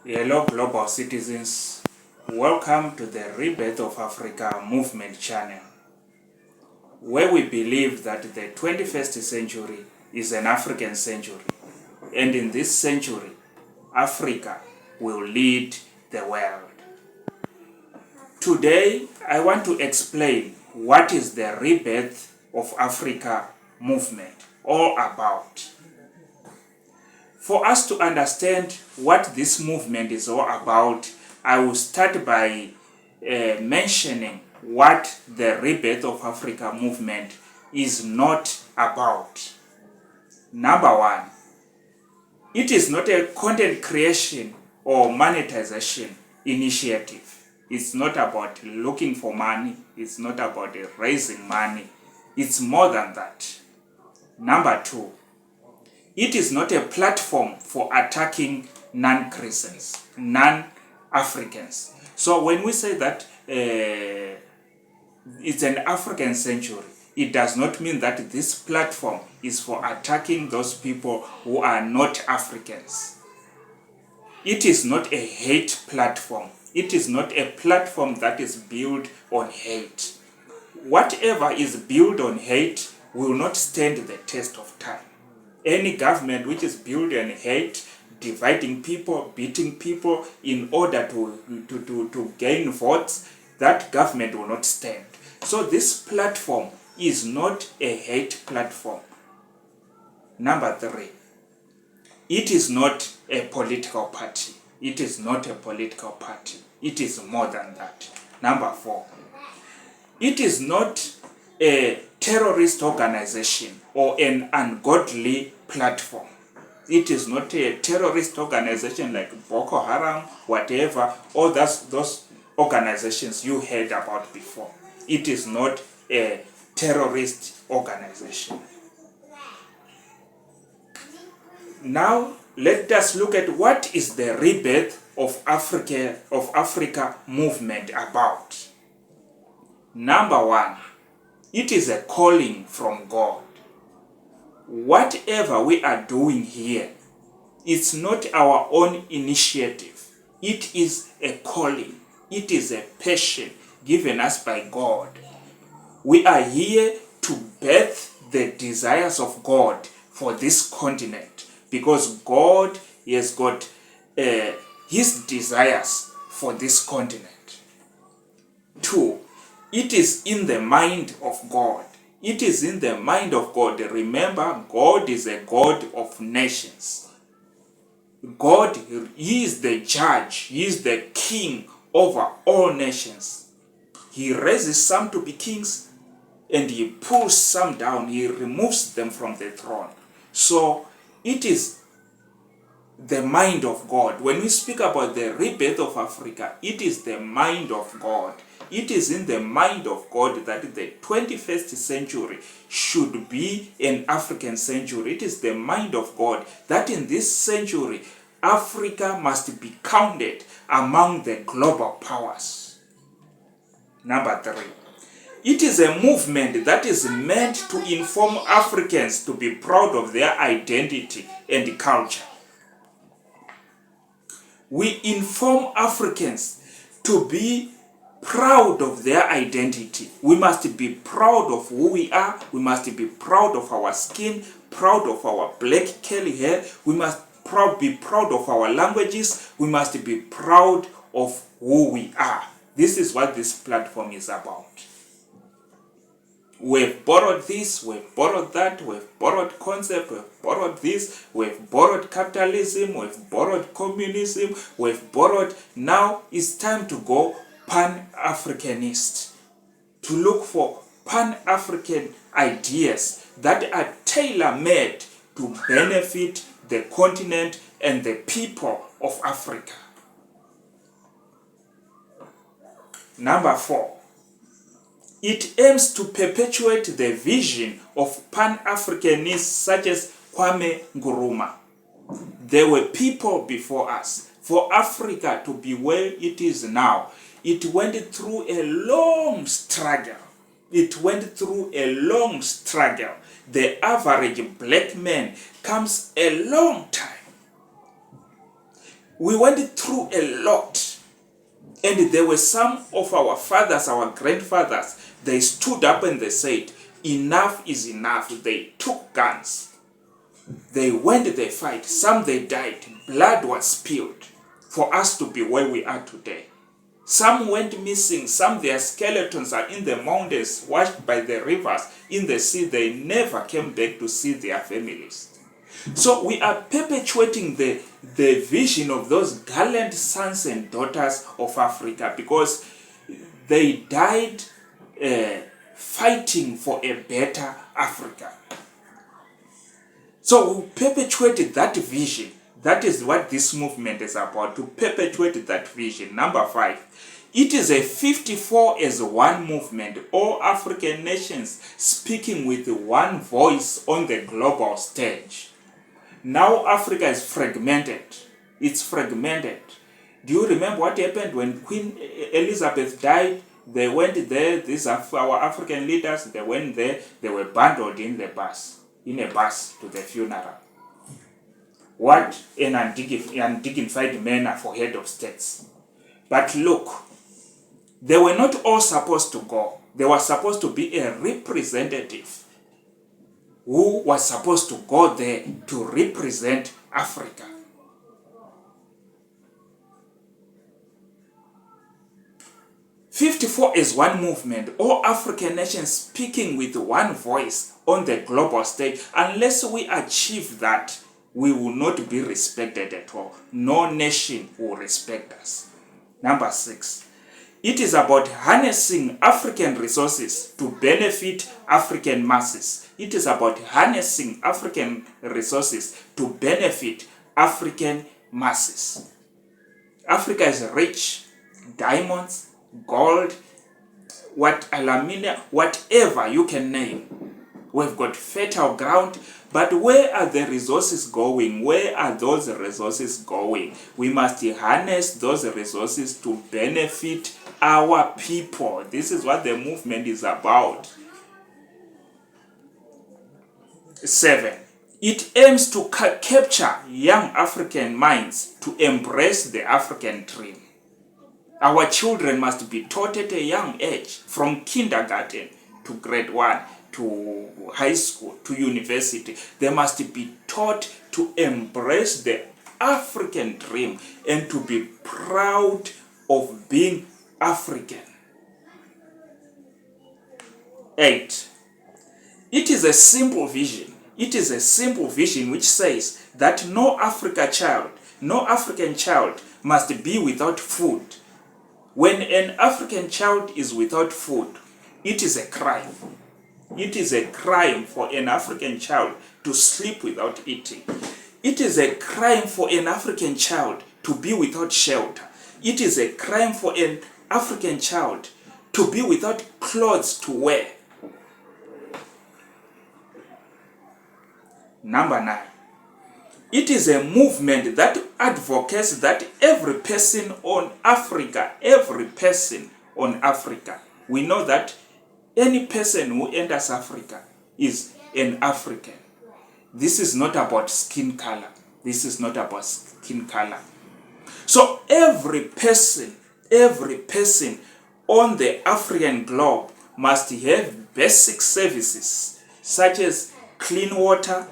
Hello global citizens, welcome to the Rebirth of Africa movement channel, where we believe that the 21st century is an African century, and in this century, Africa will lead the world. Today, I want to explain what is the Rebirth of Africa movement all about. For us to understand what this movement is all about, I will start by mentioning what the Rebirth of Africa movement is not about. Number one, it is not a content creation or monetization initiative. It's not about looking for money. It's not about raising money. It's more than that. Number two, it is not a platform for attacking non-Christians, non-Africans. So when we say that it's an African century, it does not mean that this platform is for attacking those people who are not Africans. It is not a hate platform. It is not a platform that is built on hate. Whatever is built on hate will not stand the test of time. Any government which is built on hate, dividing people, beating people in order to gain votes, that government will not stand. So this platform is not a hate platform. Number three, it is not a political party. It is not a political party. It is more than that. Number four, it is not a terrorist organization or an ungodly platform. It is not a terrorist organization like Boko Haram, whatever, all those organizations you heard about before. It is not a terrorist organization. Now, let us look at what is the Rebirth of Africa movement about. Number one, it is a calling from God. Whatever we are doing here, it's not our own initiative. It is a calling. It is a passion given us by God. We are here to birth the desires of God for this continent, because God has got his desires for this continent. Two, it is in the mind of God. It is in the mind of God. Remember, God is a God of nations. God, he is the judge. He is the king over all nations. He raises some to be kings and he pulls some down. He removes them from the throne. So it is the mind of God. When we speak about the rebirth of Africa, it is the mind of God. It is in the mind of God that the 21st century should be an African century. It is the mind of God that in this century, Africa must be counted among the global powers. Number three, it is a movement that is meant to inform Africans to be proud of their identity and culture. We inform Africans to be proud of their identity. We must be proud of who we are. We must be proud of our skin, proud of our black curly hair. We must be proud of our languages. We must be proud of who we are. This is what this platform is about. We've borrowed this, we've borrowed that, we've borrowed concept, we've borrowed this, we've borrowed capitalism, we've borrowed communism, we've borrowed. Now it's time to go Pan-Africanist, to look for Pan-African ideas that are tailor-made to benefit the continent and the people of Africa. Number four, it aims to perpetuate the vision of Pan-Africanists such as Kwame Nkrumah. There were people before us. For Africa to be where it is now, it went through a long struggle. It went through a long struggle. The average black man comes a long time. We went through a lot. And there were some of our fathers, our grandfathers, they stood up and they said, enough is enough. They took guns. They went, they fight. Some they died. Blood was spilled for us to be where we are today. Some went missing. Some their skeletons are in the mountains, washed by the rivers, in the sea. They never came back to see their families. So we are perpetuating the vision of those gallant sons and daughters of Africa, because they died fighting for a better Africa. So we perpetuated that vision. That is what this movement is about, to perpetuate that vision. Number 5, it is a 54 as one movement, all African nations speaking with one voice on the global stage. Now Africa is fragmented. It's fragmented. Do you remember what happened when Queen Elizabeth died? They went there, these are our African leaders, they went there, they were bundled in a bus to the funeral. What an undignified manner for head of states. But look, they were not all supposed to go. There was supposed to be a representative who was supposed to go there to represent Africa. '54 is one movement, all African nations speaking with one voice on the global stage. Unless we achieve that, we will not be respected at all. No nation will respect us. Number 6, it is about harnessing African resources to benefit African masses. It is about harnessing African resources to benefit African masses. Africa is rich, diamonds, gold, aluminium, whatever you can name. We've got fertile ground, but where are the resources going? Where are those resources going? We must harness those resources to benefit our people. This is what the movement is about. 7, it aims to capture young African minds to embrace the African dream. Our children must be taught at a young age, from kindergarten to grade 1, to high school, to university. They must be taught to embrace the African dream and to be proud of being African. 8, it is a simple vision. It is a simple vision which says that no African child must be without food. When an African child is without food, it is a crime. It is a crime for an African child to sleep without eating. It is a crime for an African child to be without shelter. It is a crime for an African child to be without clothes to wear. Number 9, it is a movement that advocates that every person on Africa, we know that any person who enters Africa is an African. This is not about skin color. So every person on the African globe must have basic services such as clean water,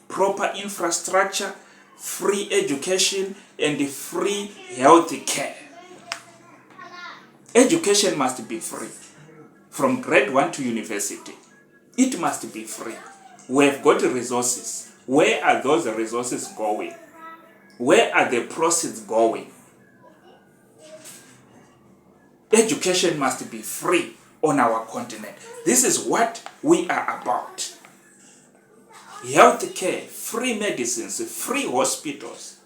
proper infrastructure, free education, and free health care. Education must be free. From grade 1 to university, it must be free. We've got resources. Where are those resources going? Where are the proceeds going? Education must be free on our continent. This is what we are about. Health care, free medicines, free hospitals.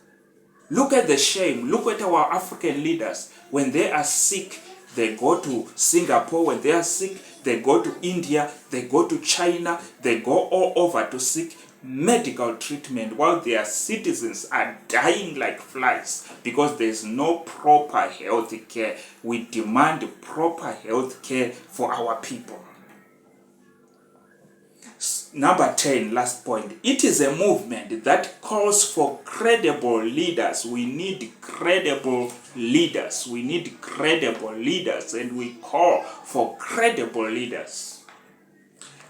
Look at the shame. Look at our African leaders. When they are sick, they go to Singapore. When they are sick, they go to India. They go to China. They go all over to seek medical treatment while their citizens are dying like flies because there is no proper health care. We demand proper health care for our people. Number 10, last point. It is a movement that calls for credible leaders. We need credible leaders. We need credible leaders, and we call for credible leaders.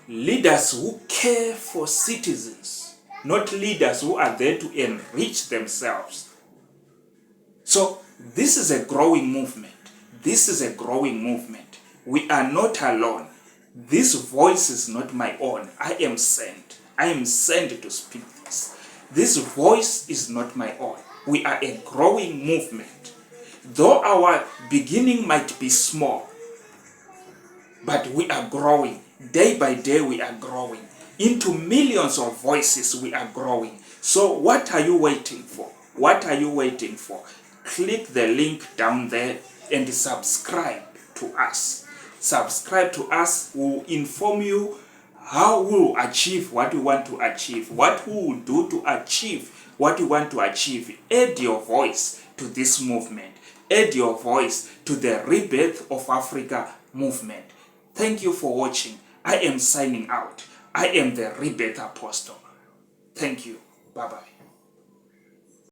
Leaders who care for citizens, not leaders who are there to enrich themselves. So this is a growing movement. This is a growing movement. We are not alone. This voice is not my own. I am sent. I am sent to speak this. This voice is not my own. We are a growing movement. Though our beginning might be small, but we are growing. Day by day we are growing. Into millions of voices we are growing. So what are you waiting for? What are you waiting for? Click the link down there and subscribe to us. Subscribe to us. We'll inform you how we'll achieve what we want to achieve, what we will do to achieve what we want to achieve. Add your voice to this movement. Add your voice to the Rebirth of Africa movement. Thank you for watching. I am signing out. I am the Rebirth Apostle. Thank you. Bye-bye.